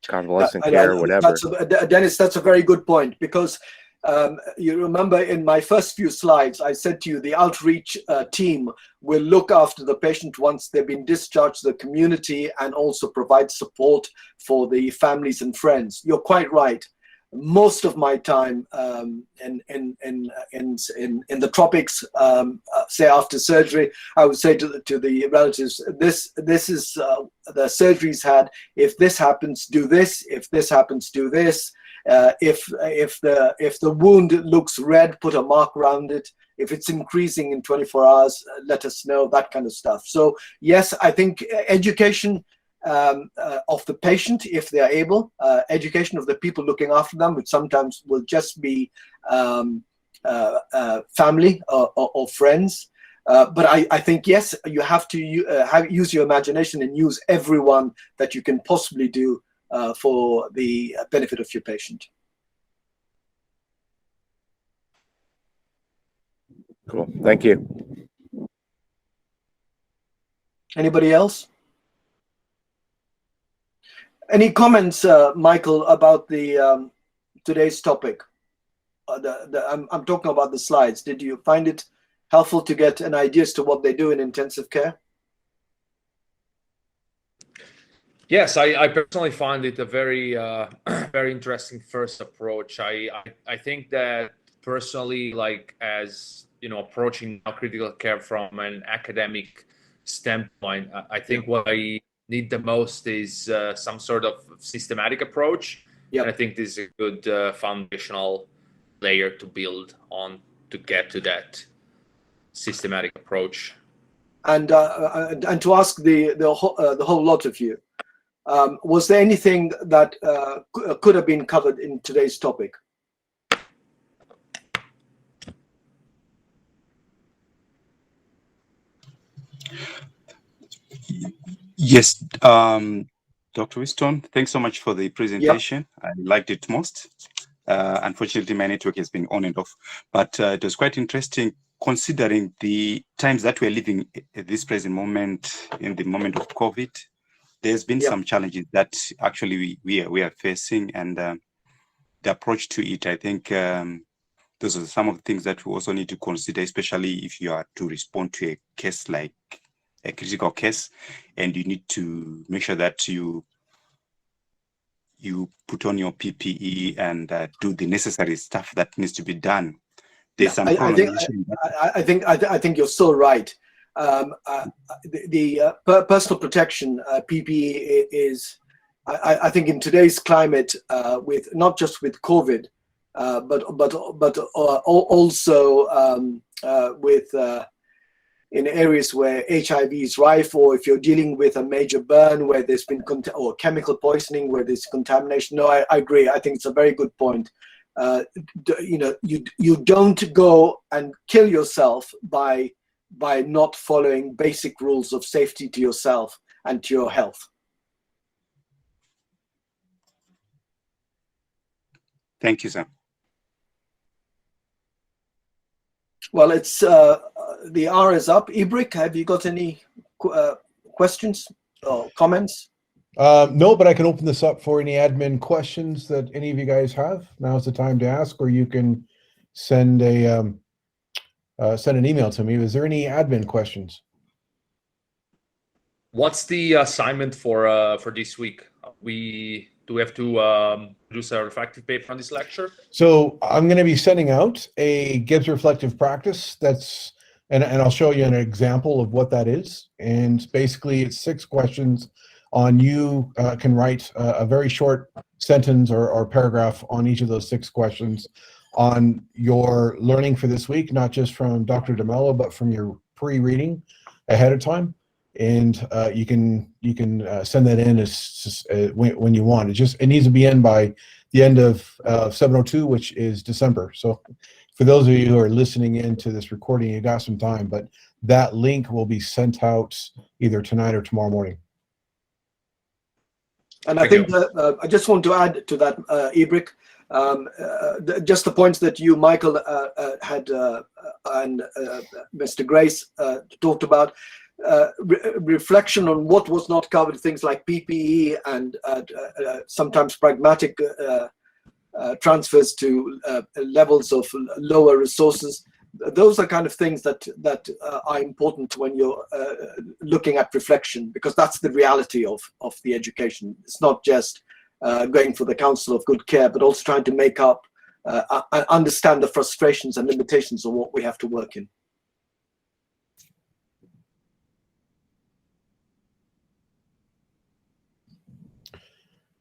S5: convalescent care or whatever.
S3: Dennis, that's a very good point, because you remember in my first few slides, I said to you, the outreach team will look after the patient once they've been discharged to the community and also provide support for the families and friends. You're quite right. Most of my time in the tropics, say after surgery, I would say to the relatives, this is the surgery's had. If this happens, do this. If this happens, do this. If the wound looks red, put a mark around it. If it's increasing in 24 hours, let us know, that kind of stuff. So yes, I think education of the patient, if they are able, education of the people looking after them, which sometimes will just be family or friends. But I think, yes, you have to use your imagination and use everyone that you can possibly do for the benefit of your patient.
S5: Cool. Thank you.
S3: Anybody else? Any comments, Michael, about the today's topic? I'm talking about the slides. Did you find it helpful to get an idea as to what they do in intensive care?
S4: Yes, I personally find it a very very interesting first approach. I think that personally, like, as approaching critical care from an academic standpoint, I think what I need the most is some sort of systematic approach.
S3: Yep.
S4: And I think this is a good foundational layer to build on to get to that systematic approach.
S3: And to ask the whole lot of you, was there anything that could have been covered in today's topic?
S6: Yes, Dr. Winston, thanks so much for the presentation. Yep. I liked it most. Unfortunately, my network has been on and off, but it was quite interesting considering the times that we're living at this present moment, in the moment of COVID. There's been some challenges that actually we are facing, and the approach to it, I think those are some of the things that we also need to consider, especially if you are to respond to a case like a critical case, and you need to make sure that you put on your PPE and do the necessary stuff that needs to be done. There's some
S3: I think you're so right. The personal protection PPE is, I think, in today's climate, with not just with COVID, but also with in areas where HIV is rife, or if you're dealing with a major burn where there's been or chemical poisoning where there's contamination. No, I agree. I think it's a very good point. You don't go and kill yourself by not following basic rules of safety to yourself and to your health.
S6: Thank you, sir.
S3: Well, it's the hour is up. Ibrik, have you got any questions or comments?
S2: No, but I can open this up for any admin questions that any of you guys have. Now's the time to ask, or you can send an email to me. Is there any admin questions?
S4: What's the assignment for this week? Do we have to produce a reflective paper on this lecture?
S2: So I'm going to be sending out a Gibbs reflective practice. And I'll show you an example of what that is. And basically, it's 6 questions on you can write a very short sentence or paragraph on each of those 6 questions on your learning for this week, not just from Dr. DeMello, but from your pre-reading ahead of time. And you can send that in when you want. It needs to be in by the end of 702, which is December. So for those of you who are listening in to this recording, you got some time, but that link will be sent out either tonight or tomorrow morning.
S3: And I think that I just want to add to that, Ibrick, just the points that you, Michael, had and Mr. Grace talked about. Reflection on what was not covered, things like PPE and sometimes pragmatic transfers to levels of lower resources. Those are kind of things that are important when you're looking at reflection, because that's the reality of the education. It's not just going for the counsel of good care, but also trying to make up, understand the frustrations and limitations of what we have to work in.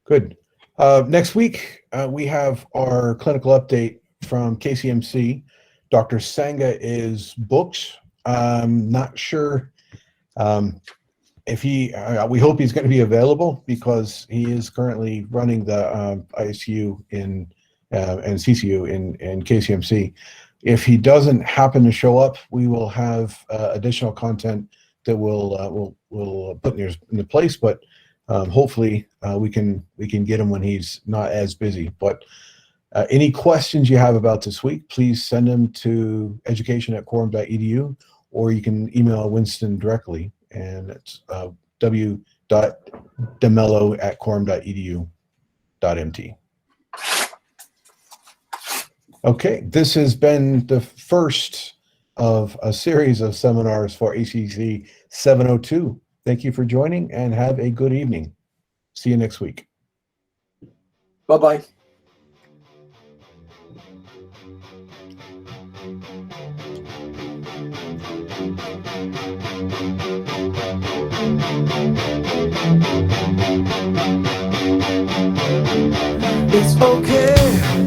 S2: Good. Next week, we have our clinical update from KCMC. Dr. Sangha is booked. I'm not sure if we hope he's going to be available, because he is currently running the ICU and CCU in KCMC. If he doesn't happen to show up, we will have additional content that we'll put into place, but hopefully we can get him when he's not as busy. But any questions you have about this week, please send them to education@corom.edu, or you can email Winston directly, and it's w.demello@corom.edu.mt. Okay, this has been the first of a series of seminars for ACC 702. Thank you for joining, and have a good evening. See you next week.
S3: Bye-bye.
S1: It's okay.